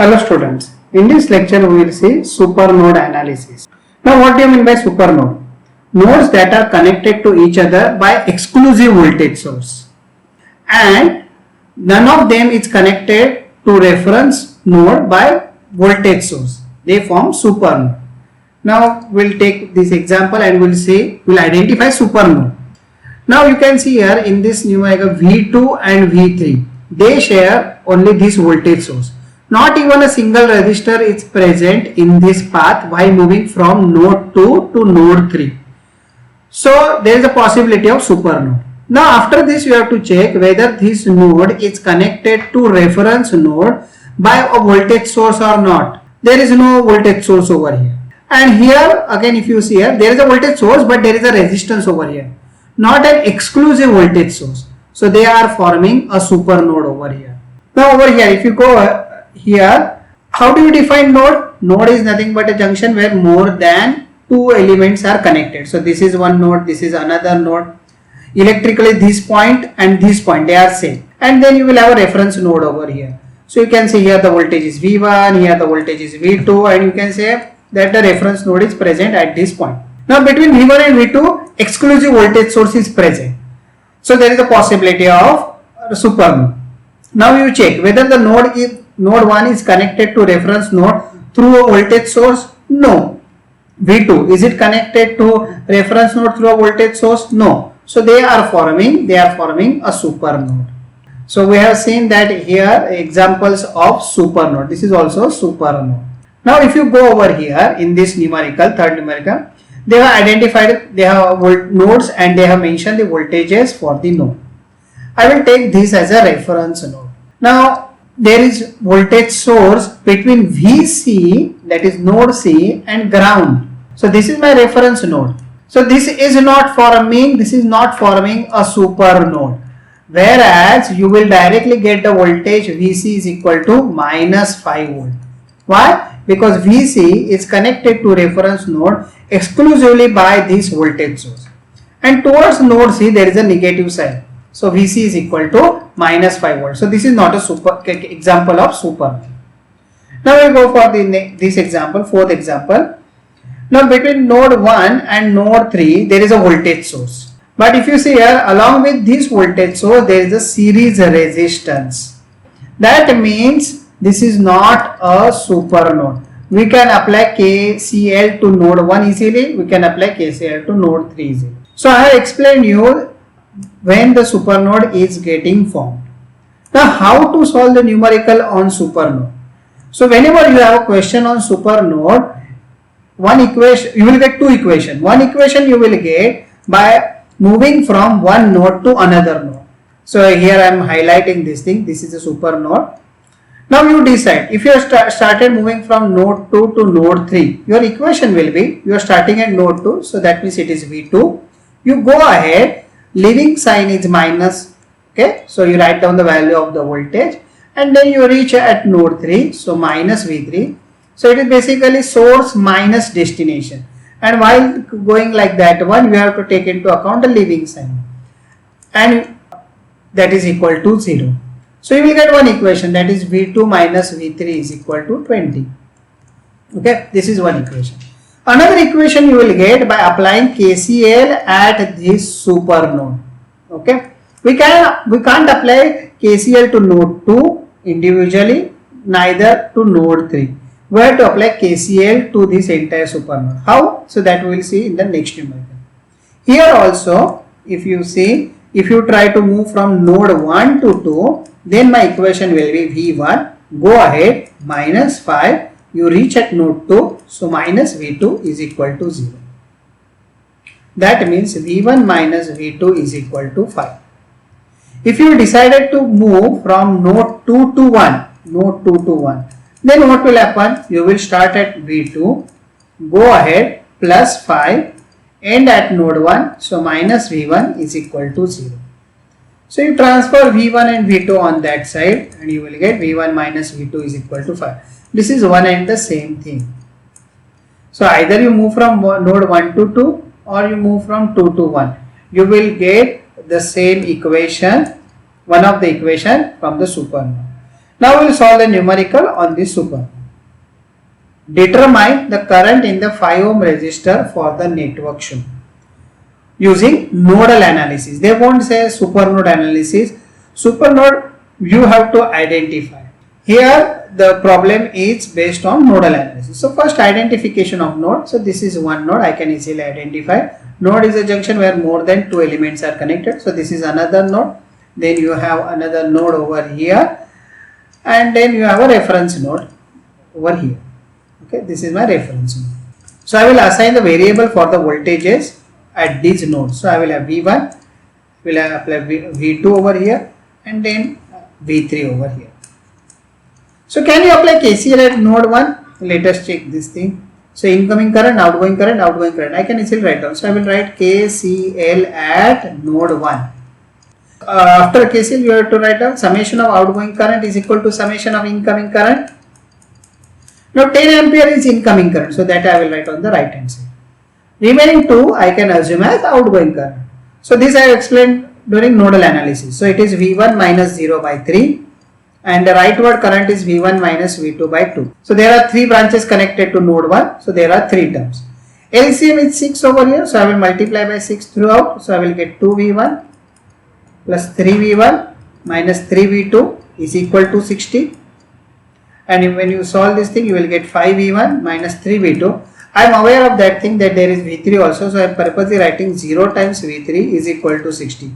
Hello students, in this lecture we will see supernode analysis. Now what do you mean by supernode? Nodes that are connected to each other by exclusive voltage source and none of them is connected to reference node by voltage source. They form supernode. Now we'll take this example and we'll identify supernode. Now you can see here in this numerical V2 and V3, they share only this voltage source. Not even a single resistor is present in this path while moving from node 2 to node 3. So there is a possibility of supernode. Now after this you have to check whether this node is connected to reference node by a voltage source or not. There is no voltage source over here. And here again if you see here, there is a voltage source but there is a resistance over here. Not an exclusive voltage source. So they are forming a supernode over here. Now over here if you go here, how do you define node? Node is nothing but a junction where more than two elements are connected. So this is one node, this is another node. Electrically this point and this point, they are same. And then you will have a reference node over here. So you can see here the voltage is V1, here the voltage is V2, and you can say that the reference node is present at this point. Now between V1 and V2, exclusive voltage source is present. So there is a possibility of supernode. Now you check whether the node 1 is connected to reference node through a voltage source? No. V2, is it connected to reference node through a voltage source? No. So they are forming a supernode. So we have seen that here examples of supernode. This is also supernode. Now if you go over here in this numerical, third numerical, they have identified, they have nodes and they have mentioned the voltages for the node. I will take this as a reference node. Now there is voltage source between VC, that is node C, and ground. So this is my reference node. So this is not forming a supernode. Whereas you will directly get the voltage VC is equal to minus 5 volt. Why? Because VC is connected to reference node exclusively by this voltage source. And towards node C there is a negative sign. So VC is equal to minus 5 volts. So this is not a example of supernode. Now we go for this example, fourth example. Now between node 1 and node 3 there is a voltage source. But if you see here, along with this voltage source there is a series resistance. That means this is not a supernode. We can apply KCL to node 1 easily. We can apply KCL to node 3 easily. So I have explained you when the supernode is getting formed. Now how to solve the numerical on supernode? So whenever you have a question on supernode, one equation, you will get two equations. One equation you will get by moving from one node to another node. So here I am highlighting this thing. This is a supernode. Now you decide if you have started moving from node 2 to node 3, your equation will be, you are starting at node 2, so that means it is V2. You go ahead, leaving sign is minus, okay, so you write down the value of the voltage and then you reach at node 3, so minus V3. So it is basically source minus destination, and while going like that one you have to take into account the leaving sign, and that is equal to 0. So you will get one equation, that is V2 minus V3 is equal to 20. Okay, this is one equation. Another equation you will get by applying KCL at this supernode. Okay, we can't apply KCL to node 2 individually, neither to node 3. We have to apply KCL to this entire supernode. How? So that we will see in the next numerical. Here also, if you see, if you try to move from node 1 to 2, then my equation will be V1, go ahead, minus 5, you reach at node 2, so minus V2 is equal to 0. That means V1 minus V2 is equal to 5. If you decided to move from node 2 to 1, then what will happen? You will start at V2, go ahead, plus 5, end at node 1, so minus V1 is equal to 0. So you transfer V1 and V2 on that side and you will get V1 minus V2 is equal to 5. This is one and the same thing. So either you move from node 1 to 2 or you move from 2 to 1. You will get the same equation, one of the equation from the supernode. Now we will solve the numerical on this super. Determine the current in the 5 ohm resistor for the network shown using nodal analysis. They won't say supernode analysis. Supernode you have to identify. Here the problem is based on nodal analysis. So first, identification of node. So this is one node, I can easily identify. Node is a junction where more than 2 elements are connected. So this is another node. Then you have another node over here, and then you have a reference node over here. Okay, this is my reference node. So I will assign the variable for the voltages at these nodes. So I will have V1, will apply V2 over here, and then V3 over here. So can you apply KCL at node 1? Let us check this thing. So incoming current, outgoing current, outgoing current. I can easily write down. So I will write KCL at node 1. After KCL you have to write down summation of outgoing current is equal to summation of incoming current. Now 10 ampere is incoming current. So that I will write on the right hand side. Remaining 2 I can assume as outgoing current. So this I have explained during nodal analysis. So it is V1 minus 0 by 3. And the rightward current is V1 minus V2 by 2. So there are 3 branches connected to node 1. So there are 3 terms. LCM is 6 over here. So I will multiply by 6 throughout. So I will get 2V1 plus 3V1 minus 3V2 is equal to 60. And when you solve this thing, you will get 5V1 minus 3V2. I am aware of that thing that there is V3 also. So I am purposely writing 0 times V3 is equal to 60.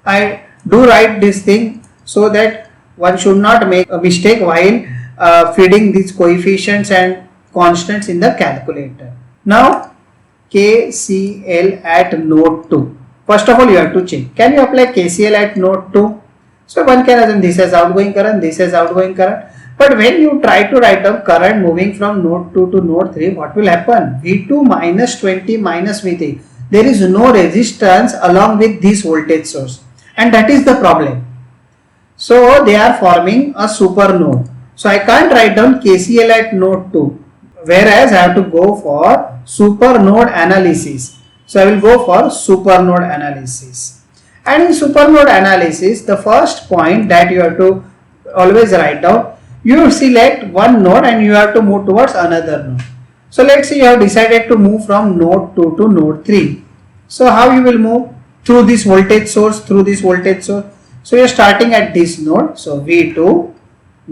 I do write this thing so that one should not make a mistake while feeding these coefficients and constants in the calculator. Now KCL at node 2. First of all you have to check. Can you apply KCL at node 2? So one can assume this as outgoing current, this as outgoing current. But when you try to write down current moving from node 2 to node 3, what will happen? V2 minus 20 minus V3. There is no resistance along with this voltage source. And that is the problem. So they are forming a super node. So I can't write down KCL at node 2. Whereas I have to go for super node analysis. So I will go for super node analysis. And in super node analysis, the first point that you have to always write down, you select one node and you have to move towards another node. So let's say you have decided to move from node 2 to node 3. So how you will move? Through this voltage source, through this voltage source. So you are starting at this node. So V2,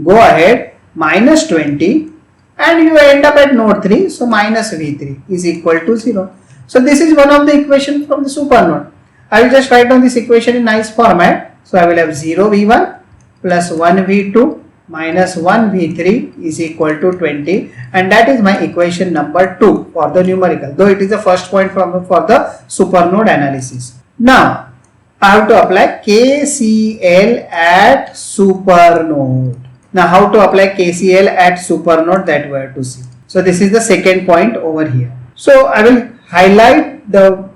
go ahead, minus 20 and you end up at node 3. So minus V3 is equal to 0. So this is one of the equations from the super node. I will just write down this equation in nice format. So I will have 0 V1 plus 1 V2 minus 1 V3 is equal to 20, and that is my equation number 2 for the numerical, though it is the first point for the supernode analysis. Now I have to apply KCL at supernode. Now how to apply KCL at supernode, that we have to see. So this is the second point over here. So I will highlight the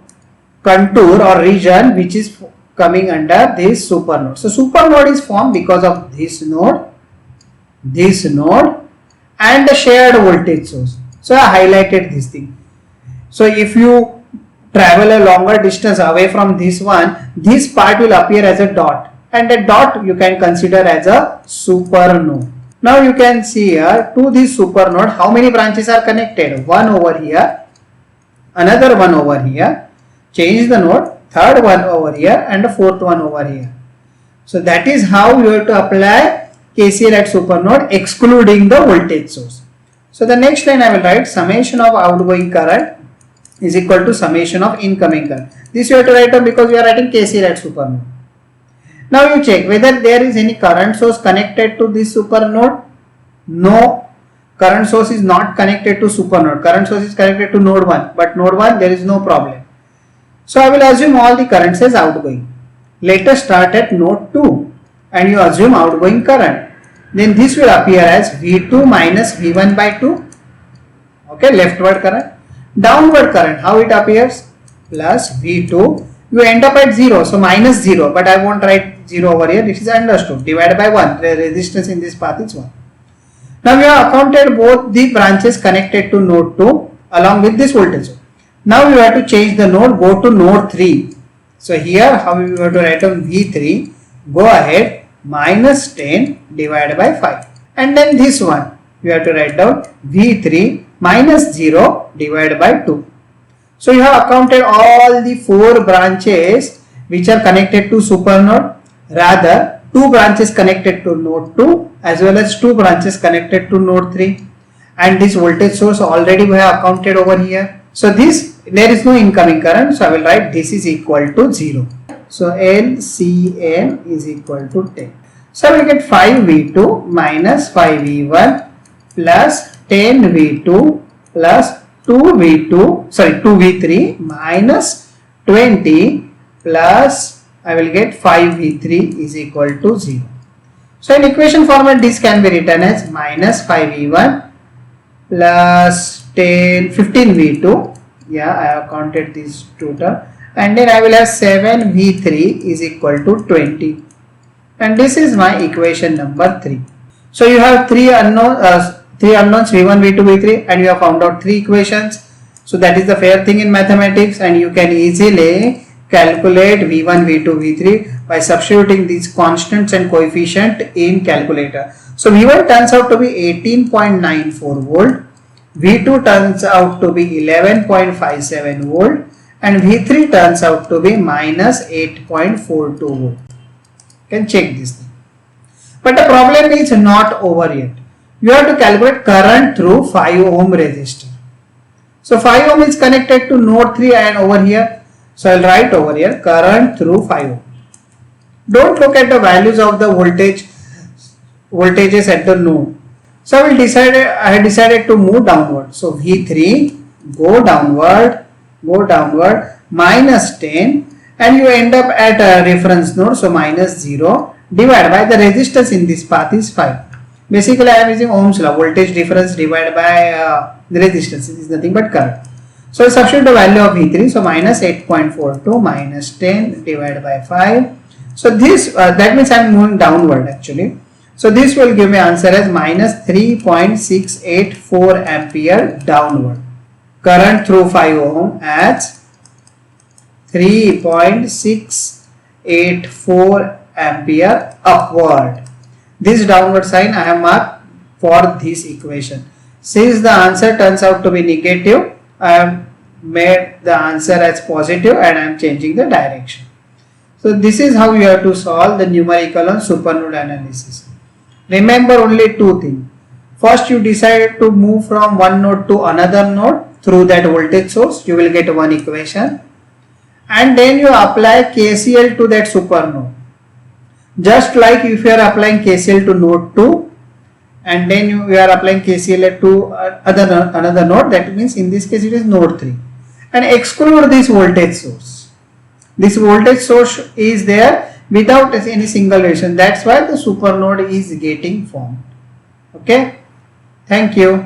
contour or region which is coming under this supernode. So supernode is formed because of this node and the shared voltage source. So I highlighted this thing. So if you travel a longer distance away from this one, this part will appear as a dot, and the dot you can consider as a supernode. Now you can see here, to this supernode how many branches are connected? One over here, another one over here, change the node, third one over here and the fourth one over here. So that is how you have to apply KCL at supernode excluding the voltage source. So the next line I will write summation of outgoing current is equal to summation of incoming current. This you have to write down because we are writing KCL at supernode. Now you check whether there is any current source connected to this supernode. No, current source is not connected to supernode. Current source is connected to node 1, but node 1 there is no problem. So I will assume all the currents as outgoing. Let us start at node 2 and you assume outgoing current. Then this will appear as V2 minus V1 by 2. Okay, leftward current. Downward current, how it appears? Plus V2. You end up at 0, so minus 0, but I won't write 0 over here. This is understood. Divided by 1. The resistance in this path is 1. Now we have accounted both the branches connected to node 2 along with this voltage. Now you have to change the node, go to node 3. So here how you have to write down V3, go ahead, minus 10 divided by 5. And then this one, you have to write down V3 minus 0 divided by 2. So you have accounted all the 4 branches which are connected to supernode, rather 2 branches connected to node 2 as well as 2 branches connected to node 3, and this voltage source already we have accounted over here. So there is no incoming current, so I will write this is equal to 0. So LCM is equal to 10. So I will get 5V2 minus 5V1 plus 10V2 plus 2V3 minus 20 plus I will get 5V3 is equal to 0. So in equation format this can be written as minus 5V1 plus 15V2. Yeah, I have counted this total, and then I will have 7V3 is equal to 20, and this is my equation number 3. So you have three unknowns V1, V2, V3, and you have found out 3 equations. So that is the fair thing in mathematics, and you can easily calculate V1, V2, V3 by substituting these constants and coefficient in calculator. So V1 turns out to be 18.94 volt, V2 turns out to be 11.57 volt, and V3 turns out to be minus 8.42 volt. You can check this thing. But the problem is not over yet. You have to calculate current through 5 ohm resistor. So 5 ohm is connected to node 3 and over here. So I will write over here current through 5 ohm. Don't look at the values of the voltages at the node. So I have decided to move downward. So V3 go downward minus 10, and you end up at a reference node, so minus 0 divided by the resistance in this path is 5. Basically I am using Ohm's law, voltage difference divided by the resistance. It is nothing but current. So I substitute the value of V3, so minus 8.42 minus 10 divided by 5. So this that means I am moving downward actually. So this will give me answer as minus 3.684 ampere downward. Current through 5 ohm as 3.684 ampere upward. This downward sign I have marked for this equation. Since the answer turns out to be negative, I have made the answer as positive and I am changing the direction. So this is how you have to solve the numerical on supernode analysis. Remember only 2 things. First, you decide to move from one node to another node through that voltage source. You will get one equation, and then you apply KCL to that supernode. Just like if you are applying KCL to node 2 and then you are applying KCL to another node, that means in this case it is node 3, and exclude this voltage source. This voltage source is there without any single reason. That's why the supernode is getting formed. Okay, thank you.